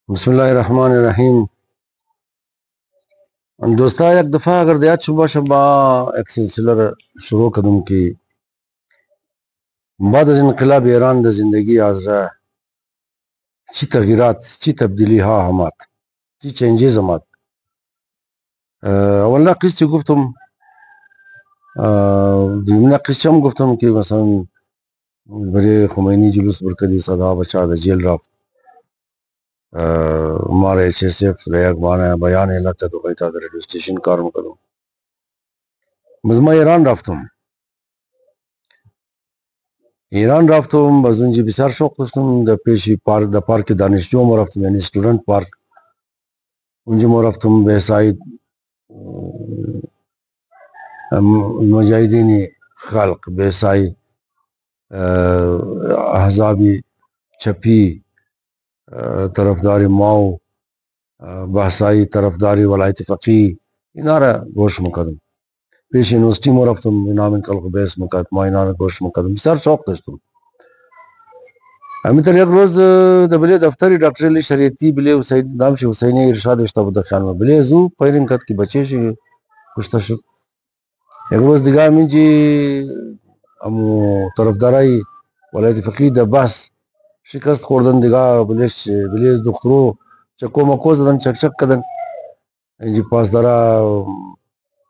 بسم اللہ الرحمن الرحیم. دوستا یک دفعہ اگر دیات شبہ ایک سلسلہ شروع کدم کی بعد از انقلاب ایران دا زندگی آزرا چی تغییرات چی تبدیلی ها همات چی چینجز همات. اولا قصه گفتم دیمنا قصه هم گفتم که مثلا برای خمینی جلوس برکدی صدا بچا دا جیل رفت ہمارے ایچ ایس ایف ریاک بانا بیان لگتا تو قیتا دا ریڈیو سٹیشن کارم کرو بزما ایران رفتم باز اونجا بسیار شوق داشتم در پیشی پارک در پارک دانشجو ما رفتم یعنی استودنت پارک اونجا ما رفتم به سعید مجاهدین خلق به سعید احزابی چپی طرفدار ماو بحثایی طرفداری ولایت فقیه اینا را گوش میکردم. پیش یونیورسیتی ما رفتم اینا من خلق بیس میکرد ما اینا را گوش میکردم بسیار شوق داشتم. همینطور یک روز بله دفتری ڈاکٹر علی شریعتی بله نام شی حسینی ارشاد اشتباه خیال ما بله زو پیرین کد کی بچه شی کشته شد. یک روز دیگه همینجی امو طرفدارای ولایت فقیه در بحث شکست خوردن دیگه بله دکترو چکو مکو زدن چک چک کدن اینجی پاس دارا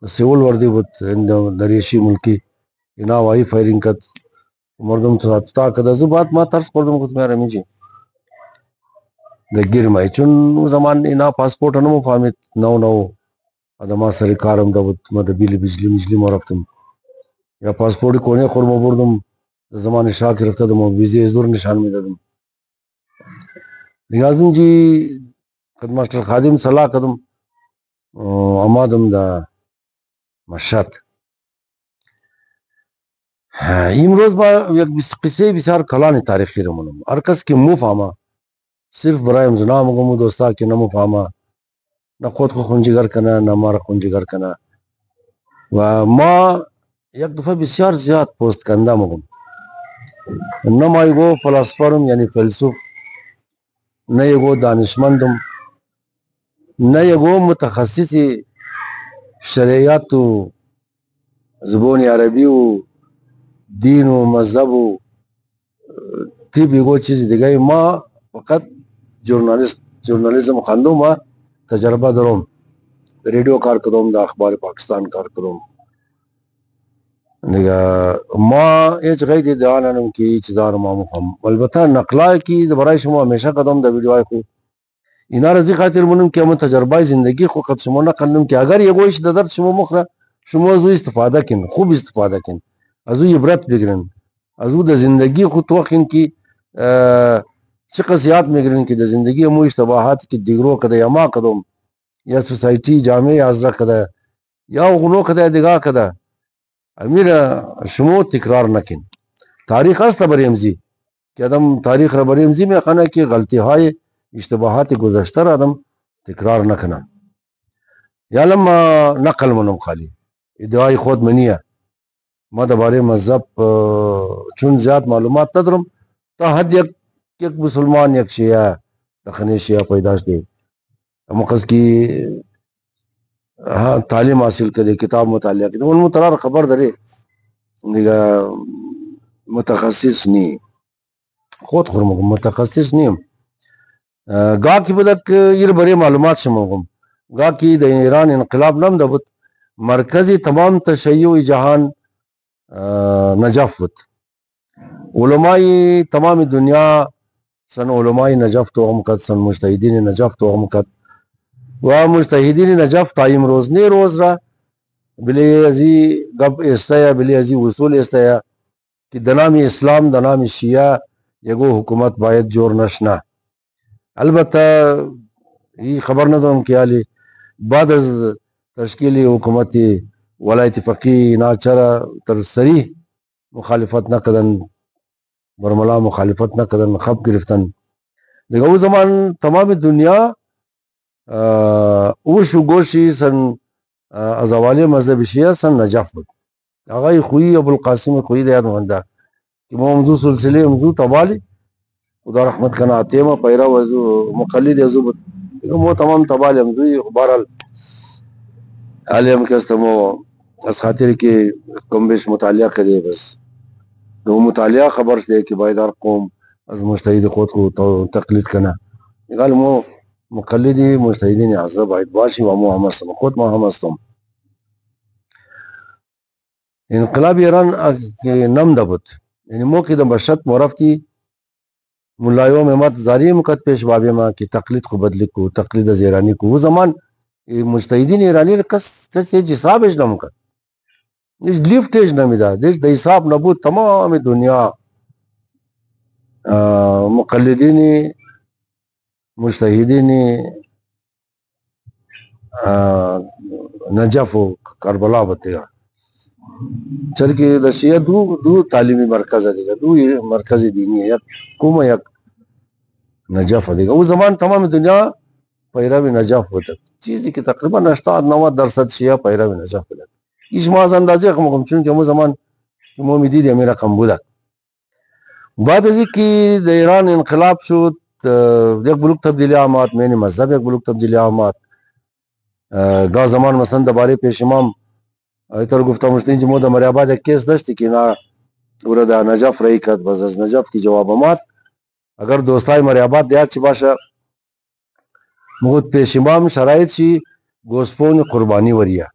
سیول وردی بود دریشی ملکی اینا وای فایرینگ کد مردم تا کده زو بعد ما ترس خوردم کد میاره میجی دگیر مای چون زمان اینا پاسپورت نمو فهمید نو ادما سری کارم دا بود ما دا بیل بجلی ما رفتم یا پاسپورت کونه خورم بردم زمان شاه گرفته دم ویزه ازدور نشان میدادم دیگه از اونجی خدماستر خادم صلاح کدم آمادم دا مشهد. امروز با یک قصه بسیار کلان تاریخی رو منم هر کس که مو فهمه صرف برای امزنا مگم دوستا که نمو فهمه نه خود خو خونجیگر کنه نه ما را خونجیگر کنه و ما یک دفعه بسیار زیاد پوست کنده مگم نه ما یگو فلسفرم یعنی فیلسوف نه یگو دانشمندم نه یگو متخصص شریعت و زبان عربی و دین و مذهب و طب یگو چیزی دیگه ما فقط جورنالیزم خواندم و تجربه دارم ریڈیو کار کردم دا اخبار پاکستان کار کردم دیگه ما هیچ غیر ادعا ننم که هیچ چیزا رو ما مفهم البته نقلای که برای شما همیشه کردم دا ویدیوهای خو اینا را زی خاطر منم که من تجربه زندگی خو قد شما نقلم که اگر یگویش در شما مخره شما از او استفاده کن خوب استفاده کن از او عبرت بگیرن از او در زندگی خود توخین که چه قصیات میگیرن که در زندگی مو اشتباهاتی که دیگرو کده یا ما کدم یا سوسایتی جامعه ازرا کده یا غنو کده دیگه کده امیر شما تکرار نکن. تاریخ است بریمزی که آدم تاریخ را بریمزی میکنه که غلطی های اشتباهات گذشته را آدم تکرار نکنه یا لما نقل منم خالی ادعای خود منیه ما درباره مذهب چون زیاد معلومات ندارم تا حد یک مسلمان یک شیعه دخنی شیعه پیداش دی مقصد کی تعلیم حاصل کرے کتاب مطالعہ کرے ان مترار خبر دارے دیگه متخصص نی خود خورمگم متخصص نیم گا کی بدک یر بره معلومات شموگم گا کی د ایران انقلاب نام دا بود مرکزی تمام تشیع جهان نجف بود علماء تمام دنیا سن علماء نجف تو امکت سن مجتهدین نجف تو امکت و مجتهدین نجف تایم روز نی روز را بلی ازی گب استایا بلی ازی وصول استایا کہ دنام اسلام دنام شیعہ یگو حکومت باید جور نشنا البتہ یہ خبر نہ دوں کہ علی بعد از تشکیل حکومت ولایت فقیه ناچرا تر صریح مخالفت نہ کدن برملا مخالفت نہ کدن خب گرفتن دیگه او زمان تمام دنیا اوش و گوشی سن از اوالی مذهب شیعه سن نجف بود آقای خویی ابوالقاسم خویی دیاد مونده که ما موضوع سلسله موضوع توالی خدا رحمت کنه اتیمه پیرو ازو مقلد ازو مو تمام تبالم دوی بهرحال علم کستمو از خاطر کې کم بیش مطالعه کړي بس دو مطالعه خبر دی که باید هر قوم از مجتهد خود کو تقلید کنه قال مو مقلدی مجتهدین اعظم باید باشی و مو هم هستم خود ما هم هستم. انقلاب ایران نم دبود یعنی مو که د مشهد مرفتی ملایو محمد زاری مکت پیش بابی ما که تقلید کو بدلی کو تقلید از ایرانی کو وہ زمان مجتهدین ایرانی کس هیچ حسابش نمکد هیچ لیفتش نمیداد هیچ د حساب نبود تمام دنیا مقلدین مجتهدین نجف و کربلا بتیگا چل کے د شیعہ دو تعلیمی مرکز دیگا دو مرکز دینی ہے یک کوم یک نجف دیگا وہ زمان تمام دنیا پیروی نجف ہوتا چیزی کہ تقریباً 80-90% شیعہ پیروی نجف ہوتا ایش ماز اندازه خمکم چون که مو زمان که مو میدید امیر رقم بودک بعد از اینکه در ایران انقلاب شد یک بلوک تبدیلی آمد مین مذهب یک بلوک تبدیلی آمد گاه زمان مثلا درباره پیش امام ایتر گفتم مشتین جمود مریاباد یک کیس داشتی که نا ورد نجف رئی کد بس از نجف کی جواب آمد اگر دوستای مریاباد دیاد چی باشه مگود پیش امام شرایط چی گوسپون قربانی وریا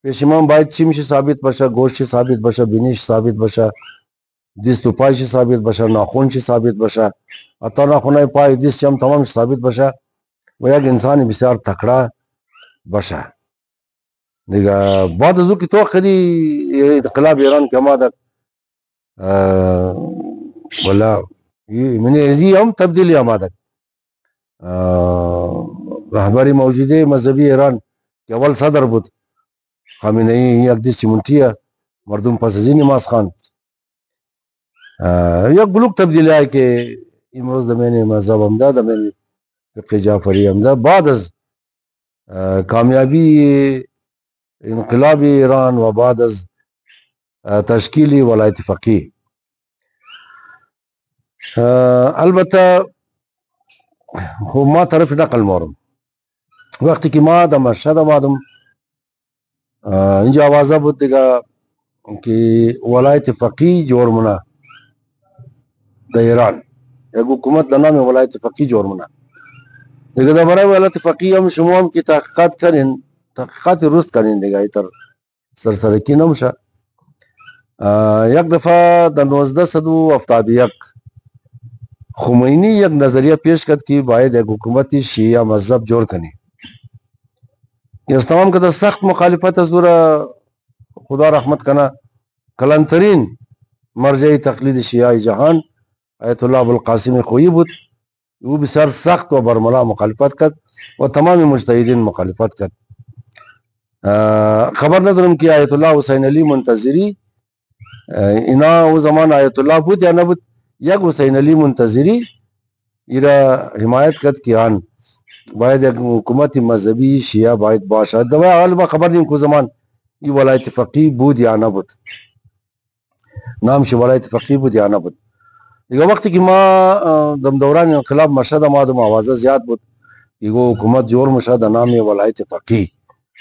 پیش امام باید چی میشه ثابت باشه گوشت چی ثابت باشه بینیش ثابت باشه دست و پای چی ثابت باشه ناخون چی ثابت باشه حتی ناخونای پای دست چی هم تمام ثابت باشه و یک انسان بسیار تکڑا باشه دیگه بعد از او که توقع دی انقلاب ایران که آمد ولا من ازی هم تبدیلی آمد رهبری موجوده مذهبی ایران که اول صدر بود خامنه ای یک دستی منتیه مردم پس از این نماز خان یک بلوک تبدیلی های که امروز دمین مذهب هم ده دمین فقه جعفری هم ده بعد از کامیابی انقلاب ایران و بعد از تشکیل ولایت فقیه البته خو ما طرف نقل مورم وقتی که ما در مشهد آمدم اینجا آوازه بود دیگه که ولایت فقیه جور مونه در ایران یک حکومت در نام ولایت فقیه جور مونه دیگه در برای ولایت فقیه هم شما هم که تحقیقات کنین تحقیقات رست کنین دیگه ایتر سرسرکی نمشه یک دفعه در 1971 خمینی یک نظریه پیش کرد که باید یک حکومتی شیعه مذهب جوړ کنی اس تمام که سخت مخالفت از دوره خدا رحمت کنه کلانترین مرجع تقلید شیعه جهان آیت الله ابوالقاسم خویی بود او بسیار سخت و برملا مخالفت کرد و تمام مجتهدین مخالفت کرد خبر ندارم که آیت الله حسین علی منتظری اینا او زمان آیت الله بود یا نبود یک حسین علی منتظری ایرا حمایت کرد که آن باید یک حکومت مذهبی شیعه باید باشد دو غالبا خبر نیم که زمان ای ولایت فقیه بود یا نبود نامش ولایت فقیه بود یا نبود دیگه وقتی که ما دم دوران انقلاب مشهد آمدم آوازه زیاد بود که حکومت جور مشهد نام ولایت فقیه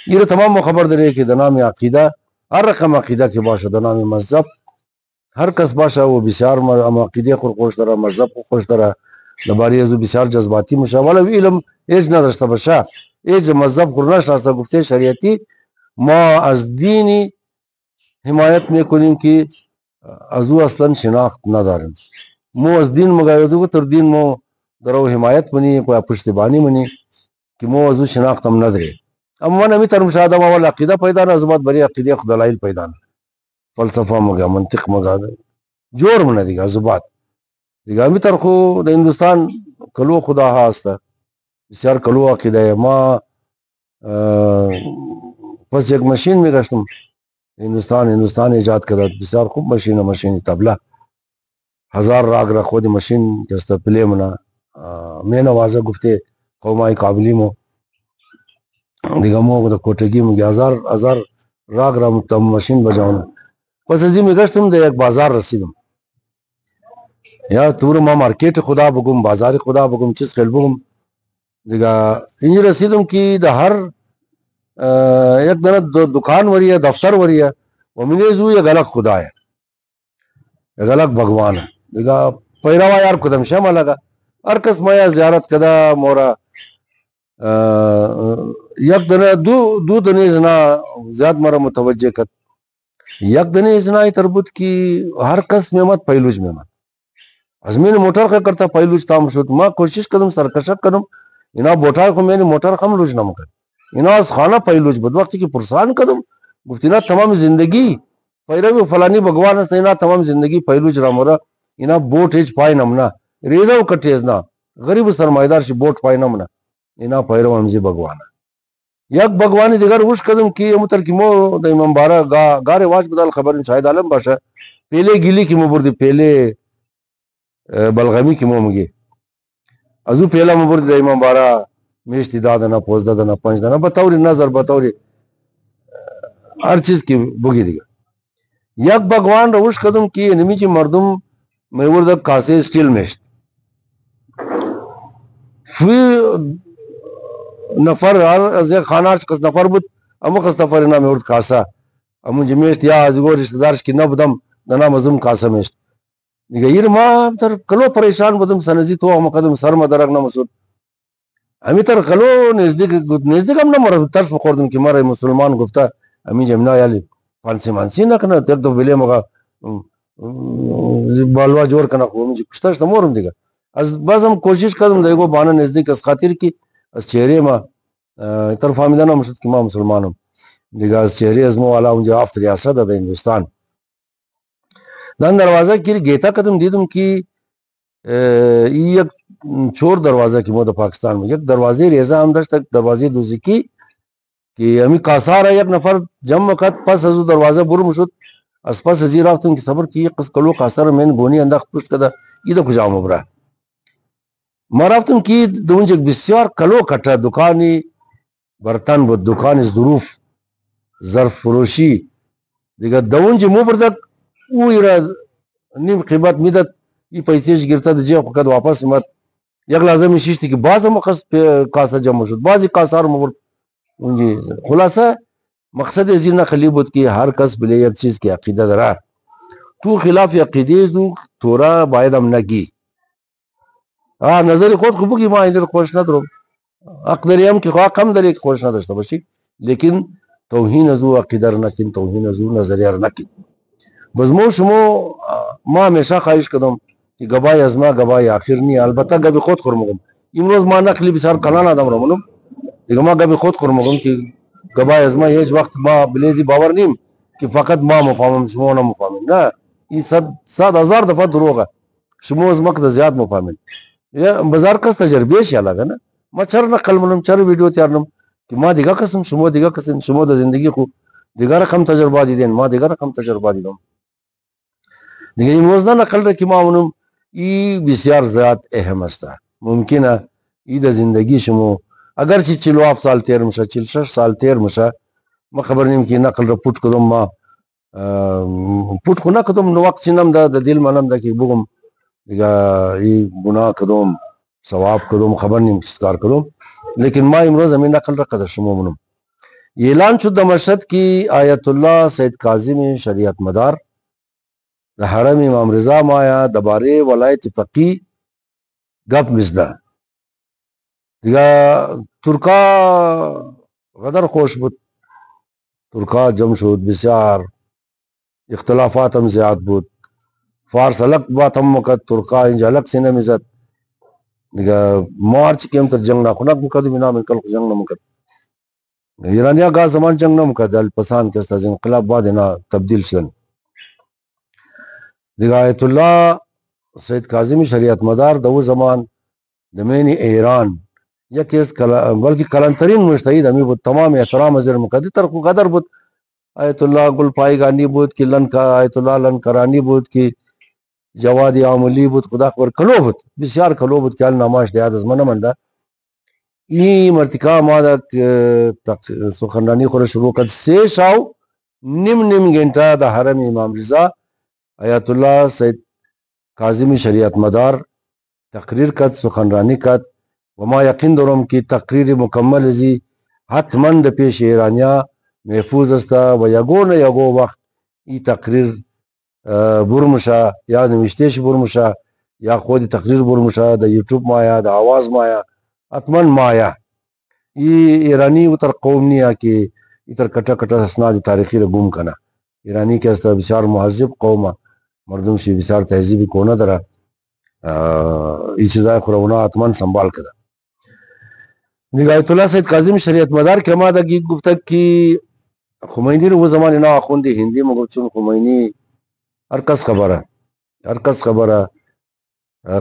ایرا تمام خبر داره که در نام عقیده هر رقم عقیده که باشه در نام مذهب هر کس باشه و بسیار عقیده خود خوش داره مذهب خود خوش داره درباره از بسیار جذباتی میشه ولی علم هیچ نداشته باشه هیچ مذهب خود نشناسه گفته شریعتی ما از دینی حمایت میکنیم که از او اصلا شناخت نداریم مو از دین مگایزو تر دین مو درو حمایت منی کوئی پشتیبانی منی که مو از او شناخت هم نداره اما من امی تر مشاهده ما ولی عقیده پیدا نه از بعد بری عقیده خود دلائل پیدا نه فلسفه مگا منطق مگا جور منه دیگه از بعد دیگه امی تر خو در هندوستان کلو خدا هسته بسیار کلو عقیده ما پس یک ماشین میگشتم هندوستان ایجاد کرد بسیار خوب ماشین تبله 1000 راگ را خود ماشین که است پلی منا مین آوازه گفته قومای قابلی مو دیگه مو د کوټګي مو 1000 راگ را ماشین بجاونه پس ازی میگشتم در یک بازار رسیدم یا تور ما مارکیٹ خدا بگم بازار خدا بگم چیز خیل بگم دیگه اینجا رسیدم که ده هر یک دنه دکان وریه دفتر وریه و منی زو یک الگ خدا ہے یک الگ بھگوان ہے دیگه پیروا یار کدم شما لگا هر کس ما زیارت کدا مورا یک دنه دو دنه زنا زیاد مرا متوجه کد یک دنه زنا تربط کی ہر کس میمت پہلوج میمت از میں نے موٹر کا کرتا پہلوج تام شد ما کوشش کدم سرکشک کدم اینا بوٹار کو میں نے موٹر خم لوج نم کد اینا از خانہ پہلوج بد وقت کی پرسان کدم گفتینا تمام زندگی پیروی فلانی بھگوان است اینا تمام زندگی پہلوج رامورا اینا بوٹ ہیچ پای نمنا ریزو کٹیز نا غریب سرمایدار شی بوٹ پای نمنا اینا پیرو ہمزی بھگوان یک بھگوانی دیگر وش کدم کی امتر کی مو د امام بارا گارے واش بدل خبر شاہد عالم باشا پہلے گیلی کی مو بردی پہلے بلغمی کی مو مگی ازو پہلا مو بردی د امام بارا میشتی دادنا پوز دادنا پنج دانا بطوری نظر بطوری ہر چیز کی بگی دیگر یک بھگوان روش کدم کی نمی چی مردم میورد کاسے سٹیل میشت فی نفر از خانه کس نفر بود اما کس نفر اینا میورد کاسا اما جمیشت یا ازگو رشتہ دارش کی نبودم دنا مزم کاسا میشت دیگه ایر ما تر کلو پریشان بودم سنزی تو اما قدم سر مدرک نمسود امی تر کلو نزدیک هم نمرد ترس بخوردم که مرا مسلمان گفته امی جمنا یالی پانسی مانسی نکنه تک دو بلی مگا بالوا جور کنه خو امی کشتاش نمورم دیگه از بازم کوشش کردم دیگه بانا نزدیک از خاطر کی از چهره ما تر فهمیدن نمشد که ما مسلمانم دیگه از چهره از مو والا اونجا افت ریاست ده هندوستان دان دروازه کی گیتا کدم دیدم کی یک چور دروازه کی مو د پاکستان میں یک دروازه ریزا هم داشت دروازه دوزی کی که امی کاسار یک نفر جمع کد پس از دروازه برم شد از پس ازی رفتم که صبر کی قص کلو کاسار من گونی انداخت پشت کده ایده کجا مبره ما رفتم کی دونجک بسیار کلو کٹه دکانی برتن بود دکان ظروف ظرف فروشی دیگه دونج مو بردک او ایرا نیم قیمت میداد ای پیسیش گرفته د جیب خود واپس میاد یک لازم شیشتی که باز هم قص کاسا جمع شد بعضی کاسار مو برد اونجی خلاصه مقصد از این نقلی بود که هر کس بله یک چیز کی عقیده داره تو خلاف عقیده دو تورا باید هم نگی نظر خود خوبو کی ما این خوش ندارم حق داریم که خواهد کم داری که خوش نداشته باشی لیکن توهین از او عقیده را نکن توهین از او نظریه را نکن بس مو شما ما همیشه خواهش کردم که گبای از ما گبای آخر نی البته گبی خود خورمگم امروز ما نقلی بسیار کلان آدم را منم دیگه ما گبی خود خورمگم که گبای از ما هیچ وقت ما بلیزی باور نیم که فقط ما مفهمم شما نمفهمیم نه این صد هزار دفعه دروغه شما از مقدر زیاد مفهمین یا بازار کس تجربه شیا لگا نه ما چر نقل منم چر ویڈیو تیارنم که ما دیگه قسم شما دیگه قسم شما د زندگی خو دیگه رقم تجربه دیدین ما دیگه رقم تجربه دیدم دیگه این وزن نقل را که ما منم ای بسیار زیاد اهم است ممکنه ای د زندگی شما اگر چی 47 سال تیر مشه 46 سال تیر مشه ما خبر نیم که نقل را پوت کدم ما پوت کو نکدم نو وقت چنم د دل منم د کی بوم دیگه ای گناه کدم ثواب کدم خبر نیم کس کار کدم لیکن ما امروز همین نقل را قدر شما منم اعلان شد مشهد کی آیت الله سید کاظم شریعت مدار د حرم امام رضا مایا دباره ولایت فقی گپ مزده دیگه ترکا غدر خوش بود ترکا جمع شد بسیار اختلافات هم زیاد بود فارس الگ بات هم مکد ترکا اینجا الگ سینه میزد دیگه مارچ کیم تر جنگ نکنک مکد بنا من کل جنگ نمکد ایرانیا گا زمان جنگ نمکد الپسان که است از انقلاب بعد اینا تبدیل شدن دیگه آیت الله سید کاظم شریعت مدار دو زمان دمین ایران یکیز بلکه کلانترین مجتهد همی بود تمام احترام ازیر مکدی تر کو قدر بود آیت الله گل پایگانی بود که آیت الله لنکرانی بود که جواد عاملی بود خدا خبر کلو بود بسیار کلو بود که نماش دیاد از من منده این مرتکا ما دا سخنرانی خور شروع کرد 3 شاو نیم گھنٹه دا حرم امام رضا آیت الله سید کاظمی شریعت مدار تقریر کت سخنرانی کت وما یقین دارم که تقریر مکمل ازی حتما د پیش ایرانیا محفوظ استا و یگو نه یگو وقت ای تقریر برمشه یا نوشتهش برمشه یا خود تقریر برمشه د یوټیوب مایا د آواز مایا حتما مایا ای ایرانی اتر قوم نیا که اتر کٹا کٹا اسناد تاریخی را گم کنا ایرانی که است بسیار مهذب قومه مردم شی بسیار تهذیبی کونه داره ای چیزای خورونا حتما سنبال کده دیگه آیت الله سید کاظم شریعت مدار که ما دگی گفته که خمینی رو وہ زمانی نا آخوندی ہندی مگر چون خمینی ہر کس خبره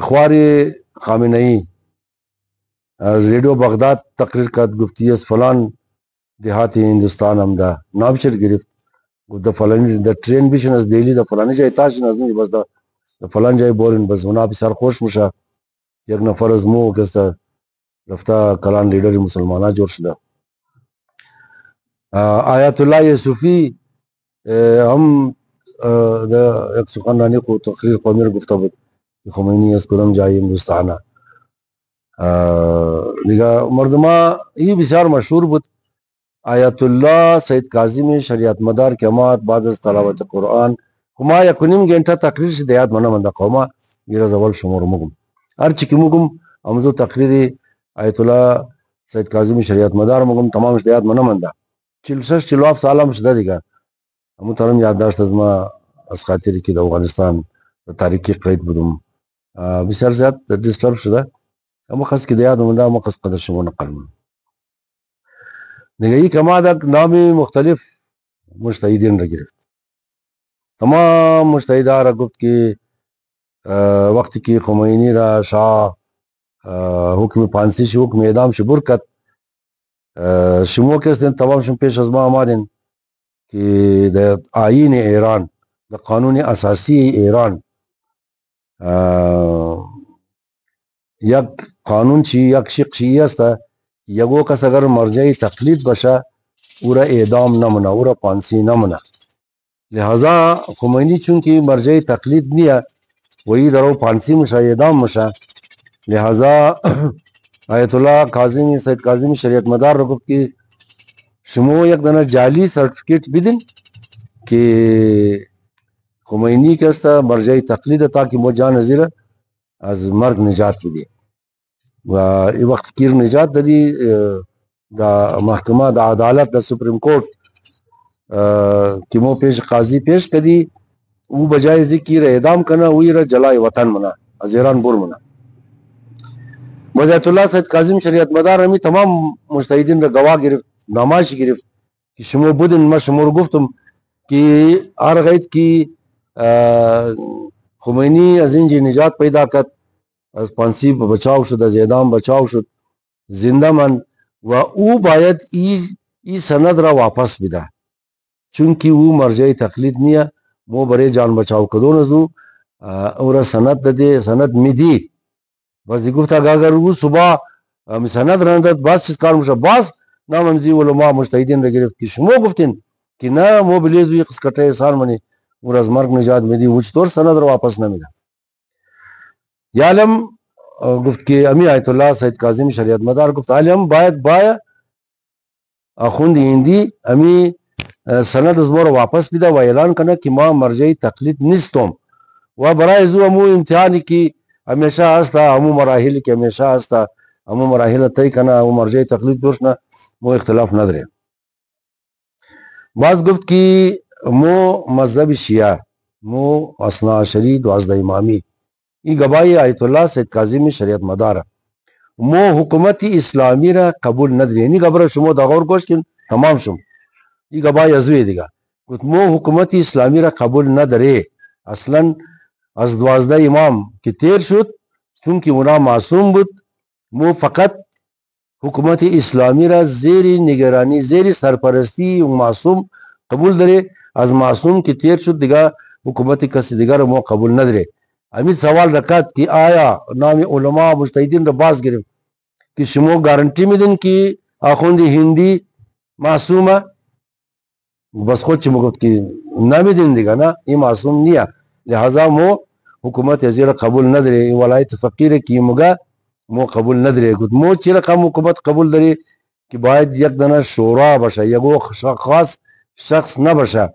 خواری خامنئی از ریڈیو بغداد تقریر کرد گفتی از فلان دیہاتی ہندوستان ہم دا نابشر گرفت دا فلانی دا ٹرین بیشن از دیلی دا فلانی جای تاشن از نوی بس دا فلان جای بورین بس اونا بسیار خوش مشا یک نفر از مو کستا رفتا کلان لیڈر مسلمانہ جوڑ شده آیت الله یوسفی هم یک سخنرانی کو تقریر قومی رو گفته بود که خمینی از کدام جای هندوستانه دیگه مردما ای بسیار مشهور بود آیت الله سید کاظم شریعت مدار کمات بعد از تلاوت قرآن خما یکنیم گنٹه تقریر شد دیاد منه منده قوما میره زوال شمار مگم هرچی که مگم امدو تقریر آیت الله سید کاظم شریعت مدار مگم تمامش دیاد منه منده 46-47 سالم شده دیگه همون ترم یادداشت از ما از خاطری که در افغانستان تاریخی قید بودم بسیار زیاد دیسترب شده اما خاص که دیاد منده اما خاص قدر شما نقل من دیگه ای که ما در نامی مختلف مجتهدین را گرفت تمام مجتهدان را گفت که وقتی که خمینی را شاه حکم پانسیش حکم اعدام شبور کد شما کسین تمام شما پیش از ما آمدین که در آیین ایران در قانون اساسی ایران یک قانون چی یک شق چی است یگو کس اگر مرجع تقلید باشه او را اعدام نمونه او را پانسی نمونه لہذا خمینی چونکه مرجع تقلید نیه وی درو پانسی مشه اعدام مشه لہذا آیت الله کاظمی سید کاظمی شریعت مدار رو گفت که شما یک دانه جعلی سرٹیفکیٹ بدین که خمینی که است مرجع تقلید تاکه مو جان زیر از مرگ نجات بدی و ای وقت کیر نجات دادی دا محکمه دا عدالت دا سپریم کورٹ که مو پیش قاضی پیش کدی او بجای ذکر اعدام کنا وی را جلای وطن منا از ایران بور منا آیت الله سید کاظم شریعت مدار همی تمام مجتهدین را گواه گرفت نمایش گرفت که شما بودین ما شما رو گفتم که هر غید که خمینی از اینجا نجات پیدا کرد از پانسی بچاو شد از اعدام بچاو شد زنده من و او باید ای سند را واپس بده چونکه او مرجع تقلید نیه مو برای جان بچاو کدون از او را سند داده سند میدی بس دی گفت اگر او صبح سند راندد باز چیز کار میشه باز نام امزی علماء مجتهدین را گرفت که شما گفتین که نه مو بلیز وی قسکته احسان منی او را از مرگ نجات میدی او چطور سند را واپس نمیده یعلم گفت که امی آیت الله سید کاظم شریعت مدار گفت عالم باید اخوند هندی امی سند از مور واپس بیده و اعلان کنه که ما مرجع تقلید نیستم و برای زو امو امتحانی که همیشه هستا امو مراحلی که همیشه هستا امو مراحل تای کنه امو مرجع تقلید جوش نه مو اختلاف نداره باز گفت که مو مذهب شیعه مو اثنا عشری 12 امامی ای گواهی آیت الله سید کاظم شریعت مدار مو حکومت اسلامی را قبول نداری یعنی گبر شما دغور گوش کن تمام شم ای گواهی ازوی دیگه گفت مو حکومت اسلامی را قبول نداره اصلا از 12 امام که تیر شد چونکه اونا معصوم بود مو فقط حکومت اسلامی را زیر نگرانی زیر سرپرستی و معصوم قبول داره از معصوم که تیر شد دیگه حکومت کسی دیگر مو قبول نداره امید سوال رکھت کہ آیا نام علماء مجتہدین را باز گرفت کہ شما گارنٹی میدین کہ آخوند ہندی معصوم ہے بس خود چی مگفت کہ نمیدین دیگه نه این معصوم نیه لہذا مو حکومت زیر قبول نداره ولایت فقیر کی مگا مو قبول نداره گفت مو چی رقم حکومت قبول داره که باید یک دانه شورا باشه یک خاص شخص نباشه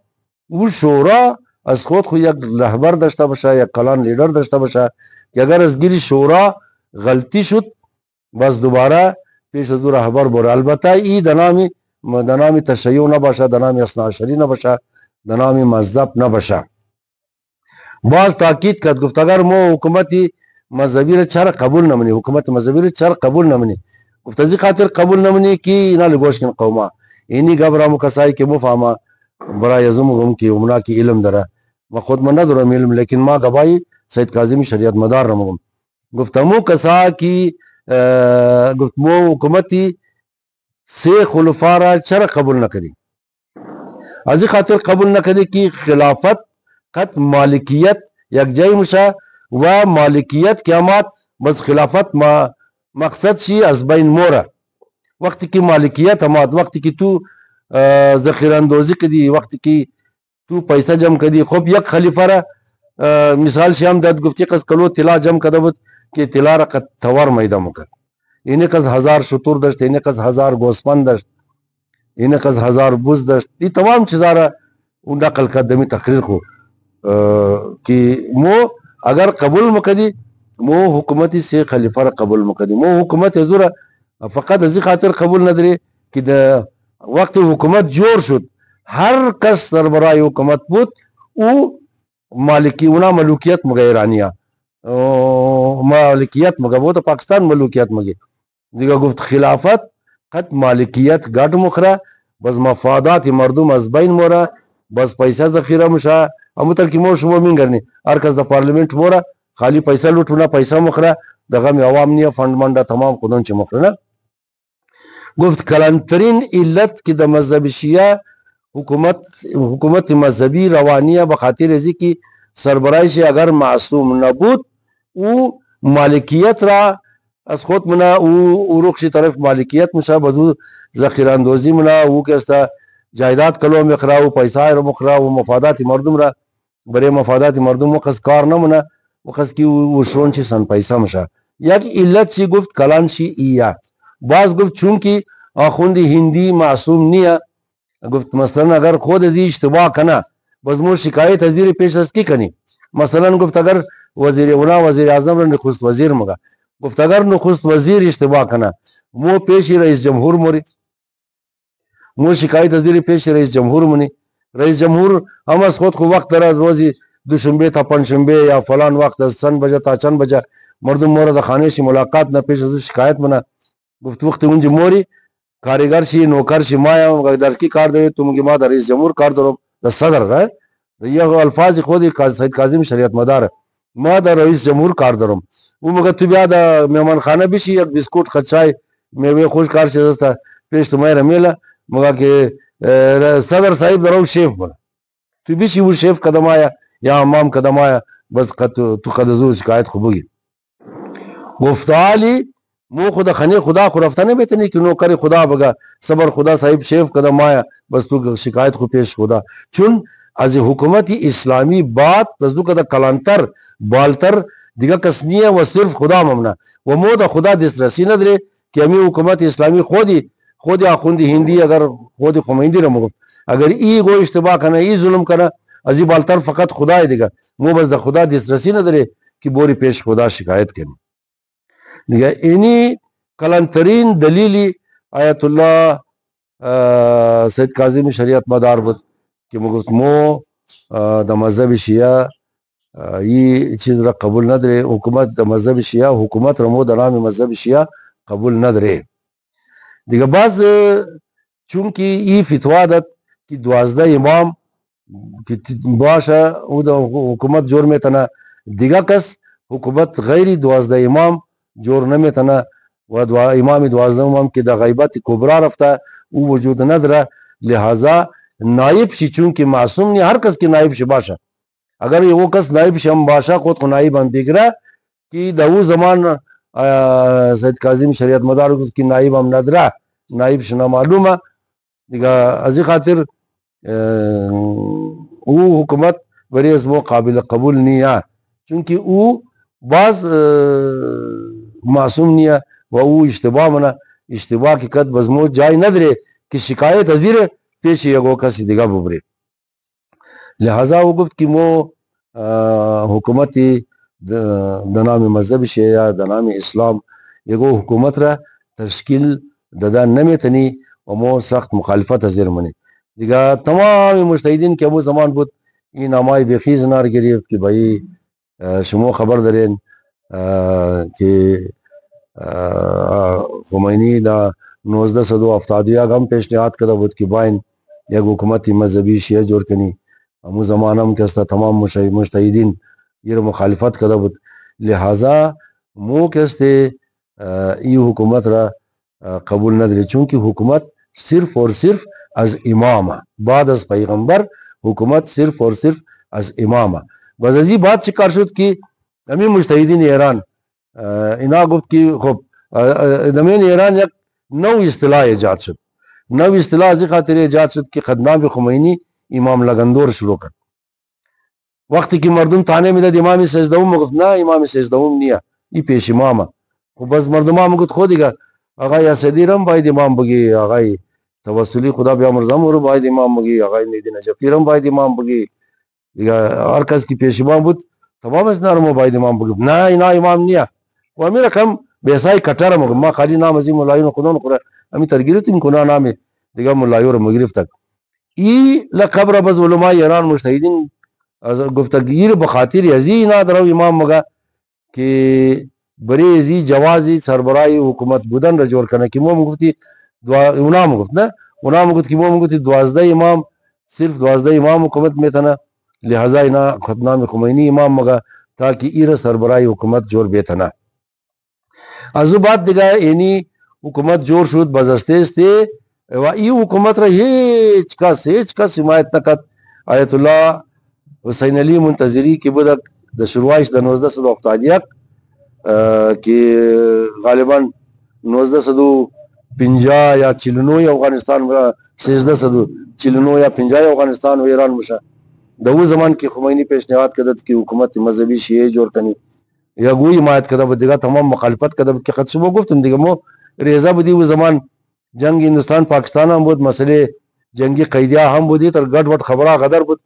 او شورا از خود یک رهبر داشته باشه یک کلان لیڈر داشته باشه که اگر از گیری شورا غلطی شد بس دوباره پیش از او رهبر بره البته ای دنامی تشیع نباشه دنامی اثناعشری نباشه دنامی مذهب نباشه باز تاکید کرد گفت اگر ما حکومتی مذهبی را چرا قبول نمونی حکومت مذهبی را چرا قبول نمونی گفت از این خاطر قبول نمونی که اینا لگوش کن قوما اینی گبرامو کسایی که مفهمه برای ازمو که اونا کی علم داره ما خود من ندارم علم لیکن ما گواهی سید کاظمی شریعت مدار رمگم گفتمو کسا کی گفت مو حکومتی سه خلفا را چرا قبول نکردی از این خاطر قبول نکردی که خلافت قد مالکیت یک جای مشه و مالکیت قیامت بس خلافت ما مقصد شی از بین موره وقتی که مالکیت اماد وقتی که تو ذخیره اندوزی کدی وقتی که تو پیسه جمع کدی خب یک خلیفه را مثال شام داد گفتی قز کلو طلا جمع کده بود که طلا را قد توار میده مکد اینه قز 1000 شطور داشت اینه قز 1000 گوسفند داشت اینه قز 1000 بوز داشت این تمام چیزا را اون نقل کردمی تقریر خو که مو اگر قبول مکدی مو حکومتی سی خلیفه را قبول مکدی مو حکومت زوره فقط از این خاطر قبول نداری که د وقتی حکومت جوړ شد هر کس سربرای حکومت بود او مالکی اونا ملوکیت مگه ایرانیا مالکیت مگه بود پاکستان ملوکیت مگه دیگه گفت خلافت قد مالکیت گاٹ مخره بس مفادات مردم از بین موره بس پیسه ذخیره مشه امو تر کی مو شما مینګرني هر کس د پارلیمنت موره خالی پیسه لوټونه پیسه مخره دغه می عوام نه فند منډه تمام خودن چې مخره نه گفت کلانترین علت که د مذهب شیعه حکومت مذهبی روانیه به خاطر ازی که سربرایش اگر معصوم نبود او مالکیت را از خود منا او رخش طرف مالکیت مشه بزو ذخیره اندوزی منا او که است جایداد کلو مخرا و پیسه رو مخرا و مفادات مردم را برای مفادات مردم وقت کار نمونه وقت کی وشون چی سن پیسه مشه یک علت چی گفت کلان شی ایه باز گفت چون که آخوندی هندی معصوم نیه گفت مثلا اگر خود ازی اشتباه کنه بس مو شکایت از زیر پیش از کی کنی مثلا گفت اگر وزیر اعظم را نخست وزیر مگه گفت اگر نخست وزیر اشتباه کنه مو پیش رئیس جمهور موری مو شکایت از زیر پیش رئیس جمهور مونی رئیس جمهور هم از خود وقت داره روزی دوشنبه تا پنجشنبه یا فلان وقت از چند بجه تا چند بجه مردم مورد خانه شی ملاقات نه پیش از شکایت منه گفت وقت اونج موری کارگر شی نوکر شی ما در کی کار دی تو میگی ما در رئیس جمهور کار دارم د صدر ده یہ الفاظ خود سید کاظم شریعت مدار ما در رئیس جمهور کار دارم او مگه تو بیا د مهمان خانه بشی یک بیسکوت خچای میوه خوش کار شي دسته پیش تو مې میله مگه که صدر صاحب درو شیف بنا تو بشی او شیف قدم آیا یا امام قدم آیا بس تو قد زور شکایت خوبگی گفت علی مو خدا خنی خدا خو رفتنه بتنی که نوکر خدا بگا صبر خدا صاحب شیف قدم آیا بس تو شکایت خو پیش خدا چون از حکومت اسلامی بات تزدو کدا کلانتر بالتر دیگه کس نیه و صرف خدا ممنه و مو دا خدا دسترسی نداره که امی حکومت اسلامی خودی آخوندی هندی اگر خودی خمیندی رو مگفت اگر ای گو اشتباه کنه ای ظلم کنه از ای بالتر فقط خدای دیگه مو بس دا خدا دسترسی نداره که بوری پیش خدا شکایت کنی دیگه اینی کلانترین دلیلی آیت الله سید کاظم شریعت مدار بود که مگفت مو دا مذهب شیعه ای چیز را قبول نداره حکومت دا مذهب شیعه حکومت را مو دا نام مذهب شیعه قبول نداره دیگه باز چونکه ای فتوا داد که 12 امام که باشه او دا حکومت جور میتنه دیگه کس حکومت غیری 12 امام جور نمیتنه و امام 12 امام که دا غیبت کبرا رفته او وجود نداره لہذا نائب شی چونکه معصوم نی هر کس که نائب شی باشه اگر یو کس نائب شی هم باشه خود نائب هم بگره که دا او زمان سید کاظم شریعت مدار گفت که نائب هم نداره نائب شنا معلومه دیگه از این خاطر او حکومت بری از مو قابل قبول نیه چونکہ او بعض معصوم نیا و او اشتباه منا اشتباه کی قد بزمو جای ندره کہ شکایت ازیر پیش یگو کسی دیگا ببره. لہذا وہ گفت کہ مو حکومتی دنام مذہب شے یا دنام اسلام یگو حکومت را تشکیل ددا نمیتنی و مو سخت مخالفت ازیر منی دیگا تمام مجتہدین کے ابو زمان بود این نامائی بیخیز نار گریف کہ بھائی شمو خبر درین کہ خمینی دا 1970 غم پیشنهاد کرده بود که باین یک حکومتی مذهبی شیعه جور کنی. امو زمان هم که است تمام مجتهدین یہ مخالفت کرده بود. لہذا مو که است ای حکومت را قبول نداری چونکہ حکومت صرف اور صرف از امام بعد از پیغمبر حکومت صرف اور صرف از امام. بس ازی بات چکار شد که امی مجتهدین ایران اینا گفت که خب دمین ایران یک نو اصطلاح ایجاد شد. نو اصطلاح ازی خاطر ایجاد شد که خدنام خمینی امام لگندور شروع کرد. وقتی که مردم تانه میداد امام سجدوم گفت نه امام سجدوم نیا ای پیش امامه. خب بس مردم هم گفت خودیگه آقای اسدی رم باید امام بگی، آقای توسلی خدا بیامرزم رو باید امام بگی، آقای نیدی نجفی رم باید امام بگی. دیگه هر کس که پیش امام بود تمام از نارمو باید امام بگی. نه اینا امام نیا. و امیر رقم بیسای کٹر مگم ما خالی نام ازی ملایون خودون خورا امی ترگیرتیم کنا نامی دیگه ملایون رو مگرفت تک ای لقب را بز علماء ایران مجتهدین گفتگیر بخاطر ازی اینا درو امام مگا که بری ازی جوازی سربراهی حکومت بودن را جور کنه که مو گفتی اونا گفت نه اونا گفت که مو گفتی 12 امام صرف 12 امام حکومت میتنه لہذا اینا خدنام خمینی امام مگا تاکہ ایر سربراهی حکومت جور بیتنه. ازو بعد دیگه اینی حکومت جور شد بزستیستی و ای حکومت را هیچ کس حمایت نکد. آیت الله حسین علی منتظری که بود د شروعش د 1971 که غالبا 1950 یا 49 افغانستان و 1349 یا 50 افغانستان و ایران مشه د او زمان که خمینی پیشنهاد کرد که حکومت مذهبی شیعه جور کنی یا گوی حمایت کرده بود دیگه تمام مخالفت کرده بود که خود شما گفتم دیگه مو ریزه بودی و زمان جنگ هندوستان پاکستان هم بود مسئله جنگی قیدیا هم بودی تر گډ وډ خبره غدر بود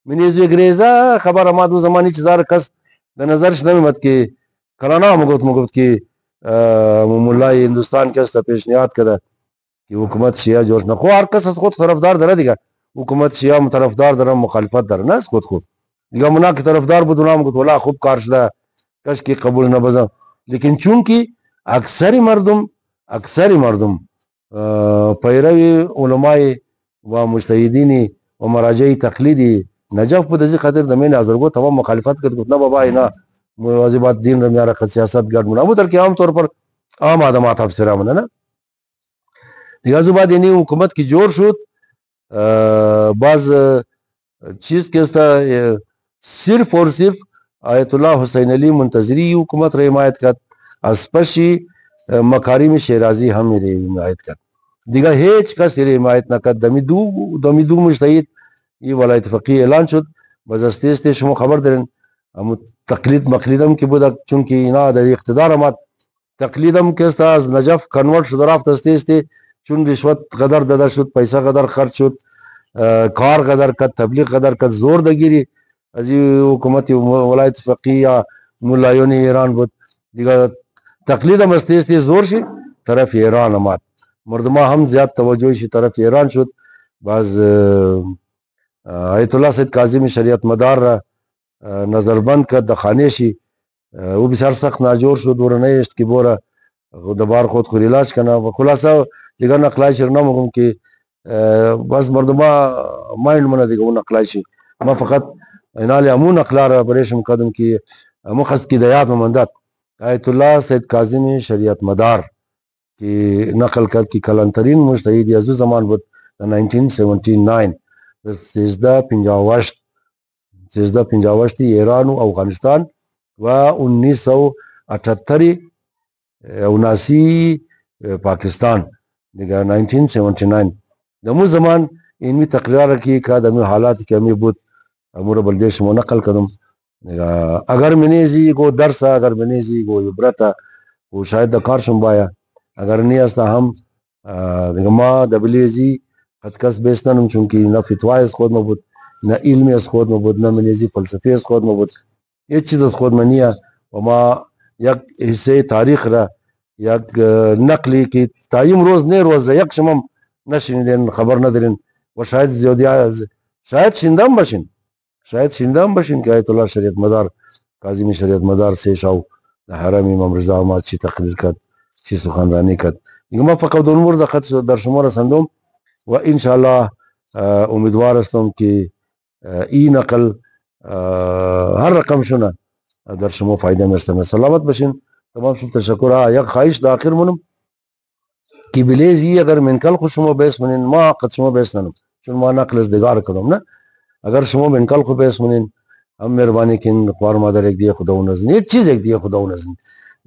منیز یک ریزه خبر ما دو زمانی چیزار کس د نظرش نمیمد که کرانا مگفت که مولای هندوستان کس تا پیشنهاد کرده که حکومت شیعه جوش نه. خو هر کس از خود طرفدار داره دیگه حکومت شیعه طرفدار داره مخالفت داره نه از خود دیگه منا که طرفدار بود اونا مگفت ولا خوب کار شده کس کی قبول نہ بزا. لیکن چونکہ اکثر مردم پیروی علماء و مجتہدین و مراجع تقلیدی نجف بود ازی خاطر دمین ازرگو تمام مخالفت کرد گفت نہ بابا اینا واجبات دین رمیارا رکھت سیاست گرد منا بودر کہ عام طور پر عام آدمات افسرہ منا نا دیگه ازو بعد اینی حکومت کی جور شد. بعض چیز کے صرف اور صرف آیت الله حسین علی منتظری حکومت را حمایت کرد از پشی مکارم شیرازی هم حمایت کرد دیگه هیچ کس را حمایت نکرد. دمی دو مجتهد یہ ولایت فقیه اعلان شد بس استی شما خبر دارین تقلید مقلیدم که بود چونکه اینا در اقتدار آمد تقلیدم که است از نجف کنورت شد رفت استی چون رشوت قدر داده شد پیسه قدر خرج شد کار قدر کد تبلیغ قدر کد زور دگیری ازی حکومت ولایت فقیه ملایون ایران بود دیگه تقلید هم استی زور شد طرف ایران آمد مردمه هم زیاد توجهش طرف ایران شد. باز آیت الله سید کاظم شریعت مدار را نظربند کرد د خانه شی او بسیار سخت ناجور شد ورنه اشت که بوره دبار خود خود علاج کنه و خلاصه دیگه نقلای شر نمگم که بس مردمه مایل منه دیگه اون نقلای شی ما فقط اینالی امون اقلار بریشم کدم که مخص کی دیات ممندت آیت الله سید کاظم شریعت مدار کی نقل کرد کی کلانترین مجتهد ازو زمان بود 1979 1358 ایران و افغانستان و 1978 پاکستان دیگه 1979 دمو زمان اینمی تقریر کی که دمو حالات که امی بود امور بلدیش مو نقل کردم اگر منیزی کو درسا اگر منیزی کو عبرتا وہ شاید دکار شمبایا اگر نہیں استا ہم ما دبلیزی قد کس بیستنم چونکہ نہ فتوای اس خود مبود نہ علمی اس خود مبود نہ منیزی فلسفی اس خود مبود یہ چیز اس خود منیا وما یک حصے تاریخ را یک نقلی کی تایم روز نہیں روز را یک شمم نشنیدین خبر ندارین و شاید زیادی شاید شندام بشین کہ آیت اللہ شریعت مدار کاظمی شریعت مدار سے شاو حرم امام رضا ما چی تقریر کد چی سخنرانی کد ما فقط امور در شما رسندم و انشاءاللہ امیدوار هستم که این نقل هر رقم شونه در شما فایده میرسه. سلامت باشین. تمام شما تشکر. یک خواهش در آخر منم که بلیزی اگر منکل خود شما بیس منین ما قد شما بیس ننم چون ما نقل از دگار کنم نه اگر شما منکل خود بیس منین هم مهربانی کن خوار مادر یک دیگه خدا و نزن یک چیز یک دیگه خدا و نزن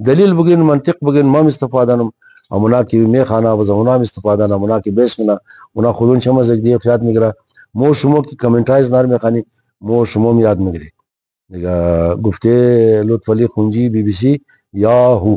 دلیل بگین منطق بگین ما استفاده اونا کی میخانه و اونا استفاده نه اونا کی بیس کنه اونا خودون شما از یک دیگه یاد میگیره مو شما کی کامنتایز نار میخانی مو شما یاد میگیره دیگه گفته لطف علی خونجی BBC یاهو